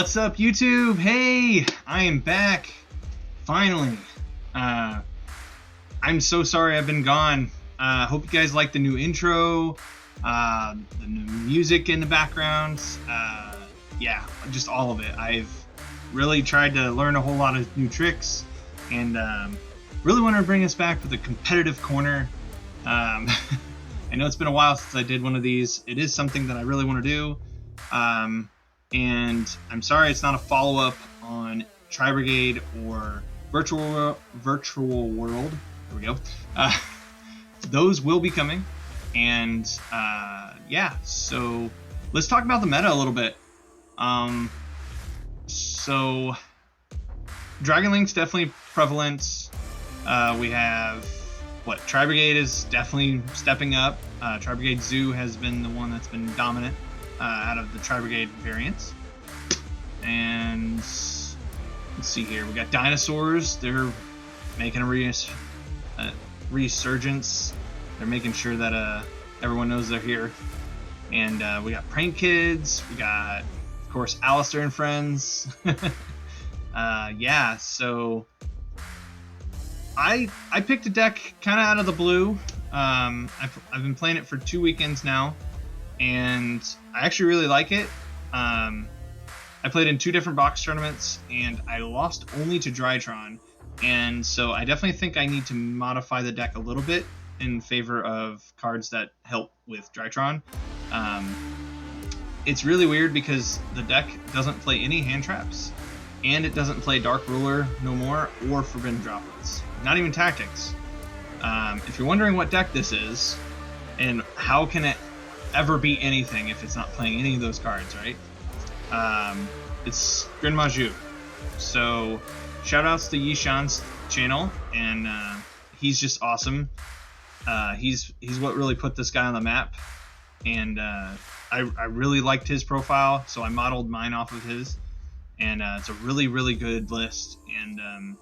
What's up, YouTube? Hey, I am back. Finally. I'm so sorry I've been gone. Hope you guys like the new intro, the new music in the background. Yeah, just all of it. I've really tried to learn a whole lot of new tricks, and really want to bring us back with a competitive corner. I know it's been a while since I did one of these. It is something that I really want to do. And I'm sorry it's not a follow-up on Tri Brigade or Virtual World. There we go. Those will be coming, and yeah. So let's talk about the meta a little bit. So Dragon Link's definitely prevalent. We have Tri Brigade is definitely stepping up. Tri Brigade Zoo has been the one that's been dominant out of the Tri Brigade variants. And let's see here, we got dinosaurs. They're making a resurgence. They're making sure that everyone knows they're here. And we got prank kids. We got, of course, Alistair and friends. Yeah, so I picked a deck kind of out of the blue. I've been playing it for 2 weekends now, and I actually really like it. I played in 2 different box tournaments, and I lost only to Drytron, and so I definitely think I need to modify the deck a little bit in favor of cards that help with Drytron. It's really weird because the deck doesn't play any hand traps, and it doesn't play Dark Ruler no more or Forbidden Droplets. Not even Tactics. If you're wondering what deck this is, and how can it ever beat anything if it's not playing any of those cards, right? It's Gren Maju. So shout outs to Yishan's channel, and he's just awesome. He's what really put this guy on the map, and I really liked his profile, so I modeled mine off of his, and it's a really good list. And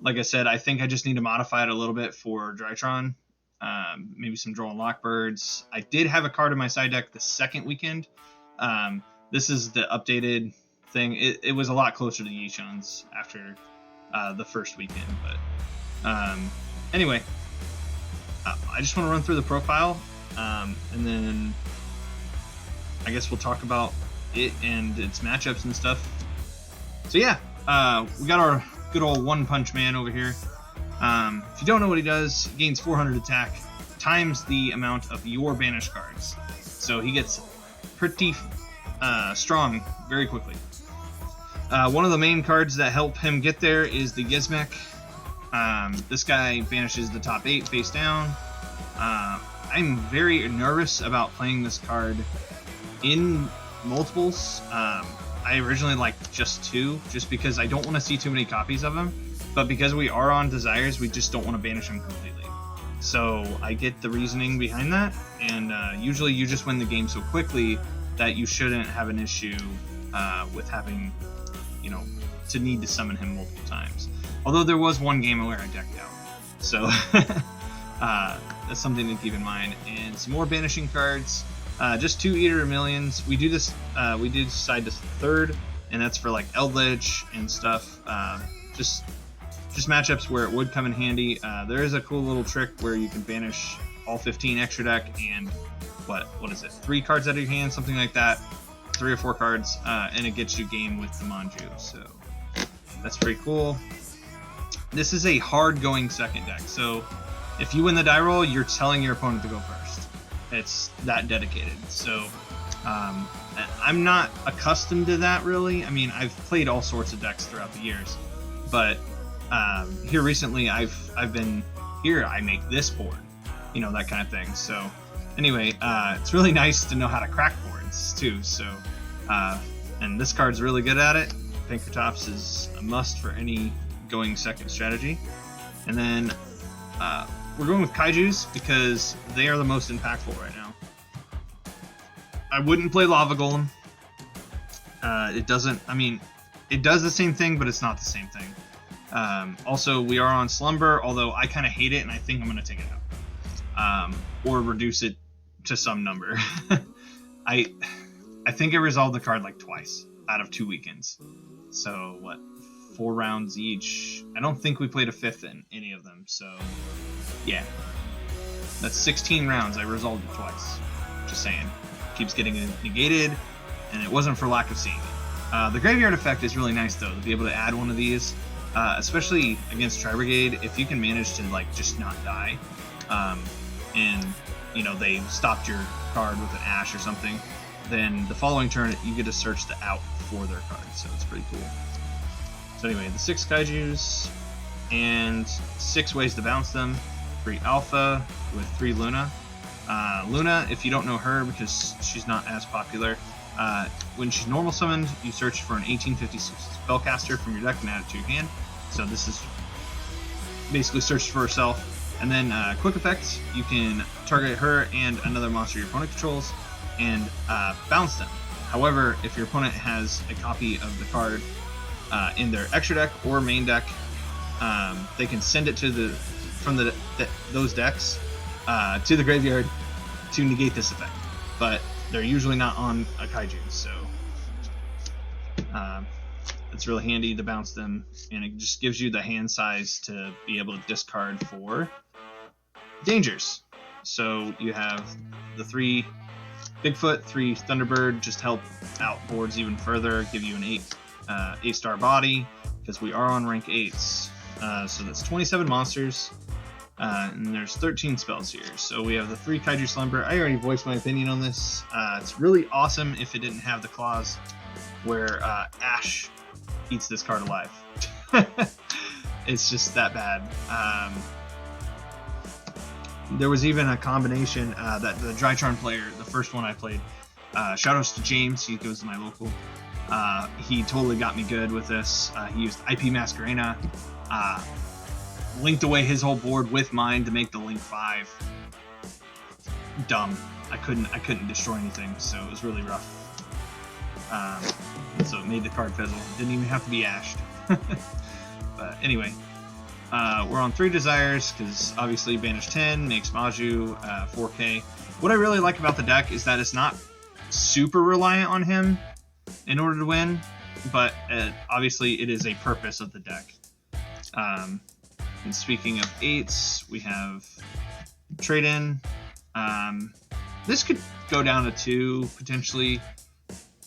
like I said, I think I just need to modify it a little bit for Drytron. Maybe some Droll and Lockbirds. I did have a card in my side deck the second weekend. This is the updated thing. It was a lot closer to Yishan's after the first weekend. But anyway, I just want to run through the profile, and then I guess we'll talk about it and its matchups and stuff. So yeah, we got our good old One Punch Man over here. If you don't know what he does, he gains 400 attack times the amount of your banished cards. So he gets pretty strong very quickly. One of the main cards that help him get there is the Gizmek. This guy banishes the top 8 face down. I'm very nervous about playing this card in multiples. I originally liked just 2, just because I don't want to see too many copies of him. But because we are on Desires, we just don't want to banish him completely. So I get the reasoning behind that, and usually you just win the game so quickly that you shouldn't have an issue with having, to need to summon him multiple times. Although there was one game where I decked out. So that's something to keep in mind. And some more banishing cards. Just 2 Eater of Millions. We do this. We do decide this 3rd, and that's for like Eldritch and stuff. Just matchups where it would come in handy. There is a cool little trick where you can banish all 15 extra deck and what is it? 3 cards out of your hand, something like that. 3 or 4 cards, and it gets you game with the Maju. So that's pretty cool. This is a hard going second deck. So if you win the die roll, you're telling your opponent to go first. It's that dedicated. So I'm not accustomed to that really. I mean, I've played all sorts of decks throughout the years, but here recently I've been here. I make this board, that kind of thing. So anyway, it's really nice to know how to crack boards too. So and this card's really good at it. Pinkertops is a must for any going second strategy. And then we're going with Kaijus because they are the most impactful right now. I wouldn't play Lava Golem. It doesn't. I mean, it does the same thing, but it's not the same thing. Also, we are on Slumber, although I kind of hate it, and I think I'm going to take it out. Or reduce it to some number. I think I resolved the card like twice. out of 2 weekends. So what, 4 rounds each? I don't think we played a 5th in any of them. So yeah, that's 16 rounds. I resolved it twice. Just saying, keeps getting negated, and it wasn't for lack of seeing it. The graveyard effect is really nice though, to be able to add one of these, especially against Tri-Brigade. If you can manage to like just not die, and you know they stopped your card with an Ash or something, then the following turn you get to search the out for their card, so it's pretty cool. So anyway, the 6 Kaijus and 6 ways to bounce them. 3 Alpha with 3 Luna. Luna, if you don't know her because she's not as popular, when she's normal summoned, you search for an 1856 spellcaster from your deck and add it to your hand. So this is basically search for herself. And then quick effects, you can target her and another monster your opponent controls and bounce them. However, if your opponent has a copy of the card in their extra deck or main deck, they can send it to from those decks to the graveyard to negate this effect. But they're usually not on a Kaiju, so it's really handy to bounce them, and it just gives you the hand size to be able to discard for dangers. So you have the 3 Bigfoot, 3 Thunderbird, just help out boards even further, give you an 8-star body, because we are on rank 8s. So that's 27 monsters, and there's 13 spells here. So we have the 3 Kaiju Slumber. I already voiced my opinion on this. It's really awesome if it didn't have the clause where Ash eats this card alive. It's just that bad. There was even a combination that the Drytron player, the first one I played, shoutouts to James, he goes to my local, he totally got me good with this. He used IP Masquerena, linked away his whole board with mine to make the link 5. Dumb. I couldn't destroy anything, so it was really rough. So it made the card fizzle. Didn't even have to be ashed. But anyway, we're on 3 Desires because obviously Banish 10 makes Maju 4K. What I really like about the deck is that it's not super reliant on him in order to win, but obviously it is a purpose of the deck. And speaking of 8s, we have Trade-In. This could go down to 2 potentially.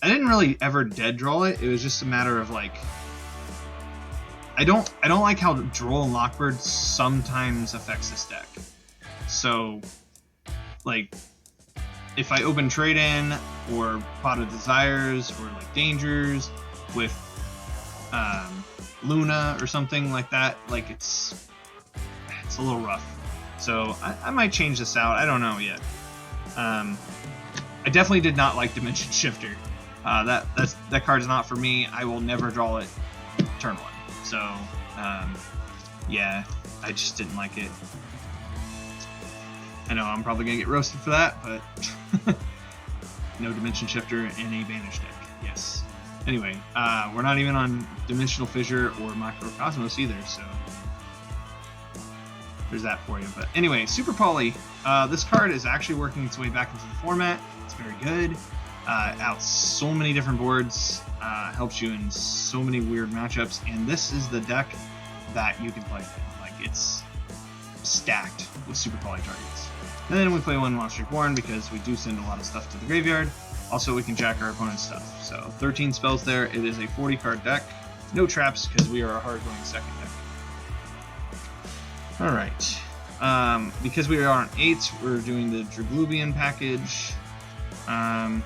I didn't really ever dead draw it. It was just a matter of like, I don't like how Droll and Lockbird sometimes affects this deck. So like if I open Trade-In or Pot of Desires or like Dangers with Luna or something like that, like it's a little rough. So I might change this out. I don't know yet. I definitely did not like Dimension Shifter. That card's not for me. I will never draw it turn 1. So yeah, I just didn't like it. I know I'm probably gonna get roasted for that, but no Dimension Shifter in a Banish deck. Yes. Anyway, we're not even on Dimensional Fissure or Microcosmos either, so there's that for you. But anyway, Super Poly. This card is actually working its way back into the format. It's very good. Out so many different boards, helps you in so many weird matchups, and this is the deck that you can play in. Like, it's stacked with Super Poly targets. And then we play 1 Monster Born because we do send a lot of stuff to the graveyard. Also, we can jack our opponent's stuff. So 13 spells there. It is a 40 card deck. No traps because we are a hard going second deck. Alright. Because we are on 8, we're doing the Draglubian package. I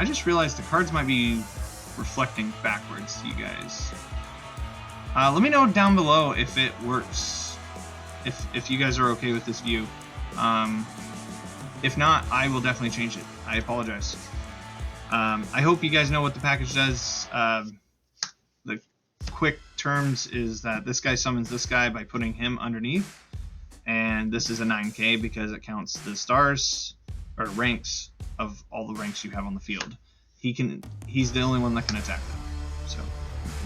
just realized the cards might be reflecting backwards to you guys. Let me know down below if it works, if you guys are okay with this view. If not, I will definitely change it. I apologize. I hope you guys know what the package does. The quick terms is that this guy summons this guy by putting him underneath, and this is a 9K because it counts the stars or ranks of all the ranks you have on the field. He's the only one that can attack them. So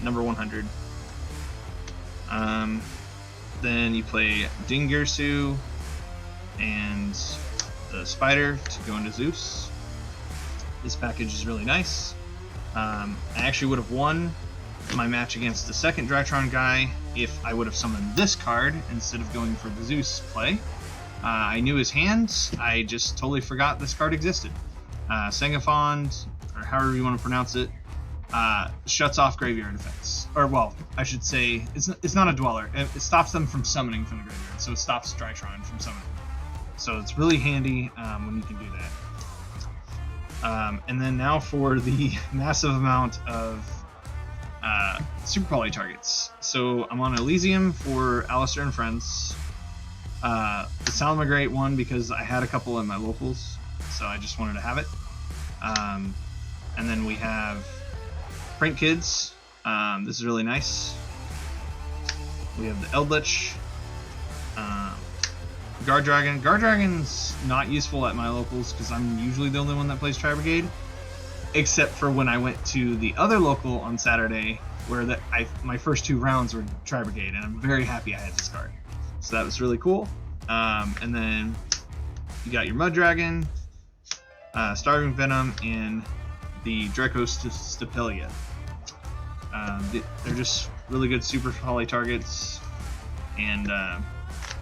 number 100. Then you play Dingirsu and the Spider to go into Zeus. This package is really nice. I actually would have won my match against the second Drytron guy if I would have summoned this card instead of going for the Zeus play. I knew his hands, I just totally forgot this card existed. Sangafond, or however you want to pronounce it, shuts off graveyard effects. Or, well, I should say, it's not a dweller. It stops them from summoning from the graveyard, so it stops Drytron from summoning. So it's really handy when you can do that. And then now for the massive amount of Super Poly targets. So I'm on Elysium for Alistair and Friends. The Salamagrate one because I had a couple in my locals, so I just wanted to have it. And then we have Prank Kids. This is really nice. We have the Eldritch. Guard Dragon. Guard Dragon's not useful at my locals because I'm usually the only one that plays Tri-Brigade, except for when I went to the other local on Saturday where my first 2 rounds were Tri-Brigade, and I'm very happy I had this card. So that was really cool. And then you got your Mud Dragon, Starving Venom, and the Draco Stapelia. They're just really good Super Poly targets, and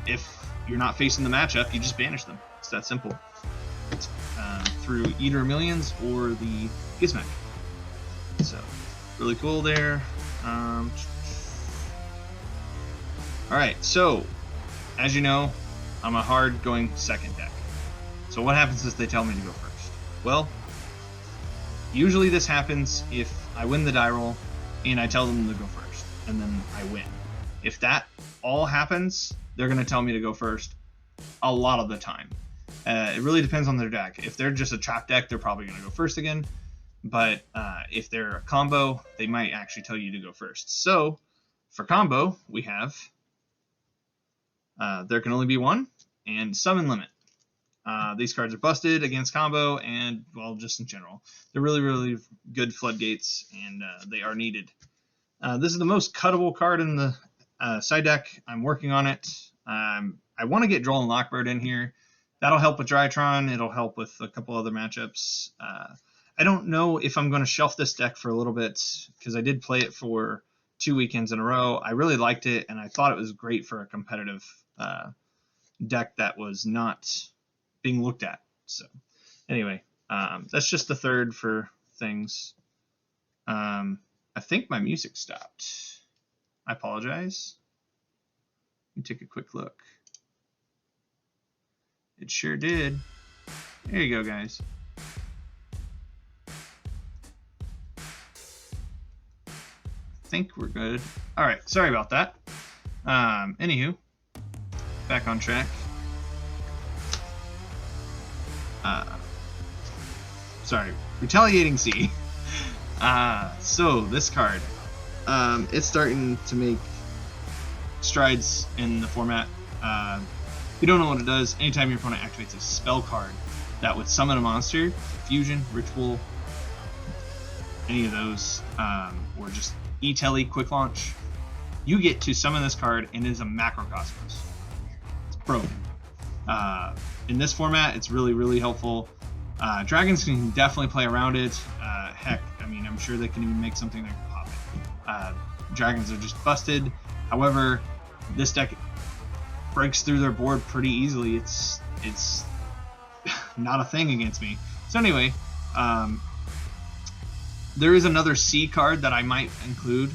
if you're not facing the matchup, you just banish them. It's that simple. Through Eater of Millions or the Gizmek. So, really cool there. Alright, so, as you know, I'm a hard going second deck. So what happens if they tell me to go first? Well, usually this happens if I win the die roll and I tell them to go first, and then I win. If that all happens, they're going to tell me to go first a lot of the time. It really depends on their deck. If they're just a trap deck, they're probably going to go first again. But if they're a combo, they might actually tell you to go first. So for combo, we have there can only be one and summon limit. These cards are busted against combo and, well, just in general. They're really, really good floodgates, and they are needed. This is the most cuttable card in the side deck. I'm working on it. I want to get Droll and Lockbird in here. That'll help with Drytron. It'll help with a couple other matchups. I don't know if I'm going to shelf this deck for a little bit because I did play it for 2 weekends in a row. I really liked it, and I thought it was great for a competitive deck that was not being looked at. So anyway, that's just the third for things. I think my music stopped. I apologize. Let me take a quick look. It sure did. There you go, guys. I think we're good. Alright, sorry about that. Anywho, back on track. Sorry, Retaliating Sea. So, this card. It's starting to make strides in the format. If you don't know what it does, anytime your opponent activates a spell card that would summon a monster, fusion, ritual, any of those, or just E-Tele quick launch, you get to summon this card, and it is a Macrocosmos. It's broken. In this format, it's really, really helpful. Dragons can definitely play around it. Heck, I mean, I'm sure they can even make something that can pop it. Dragons are just busted. However, this deck breaks through their board pretty easily. It's not a thing against me. So anyway, there is another C card that I might include.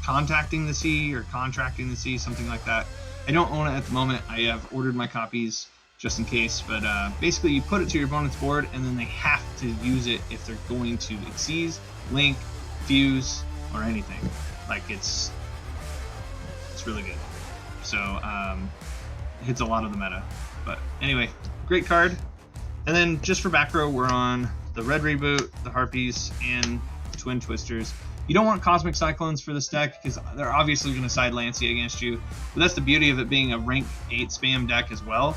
Contacting the Sea or Contracting the Sea, something like that. I don't own it at the moment. I have ordered my copies just in case, but basically you put it to your opponent's board and then they have to use it if they're going to Xyz, Link, Fuse, or anything. Like, it's really good. So it hits a lot of the meta. But anyway, great card. And then just for back row, we're on the Red Reboot, the Harpies, and Twin Twisters. You don't want Cosmic Cyclones for this deck because they're obviously going to side Lancia against you. But that's the beauty of it being a rank 8 spam deck as well.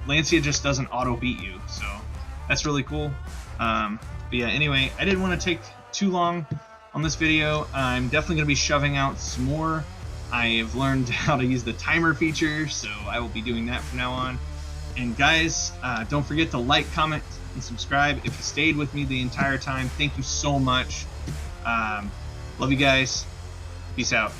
Lancia just doesn't auto beat you, so that's really cool. But yeah, anyway, I didn't want to take too long on this video. I'm definitely going to be shoving out some more. I have learned how to use the timer feature, so I will be doing that from now on. And guys, don't forget to like, comment, and subscribe. If you stayed with me the entire time, thank you so much. Love you guys. Peace out.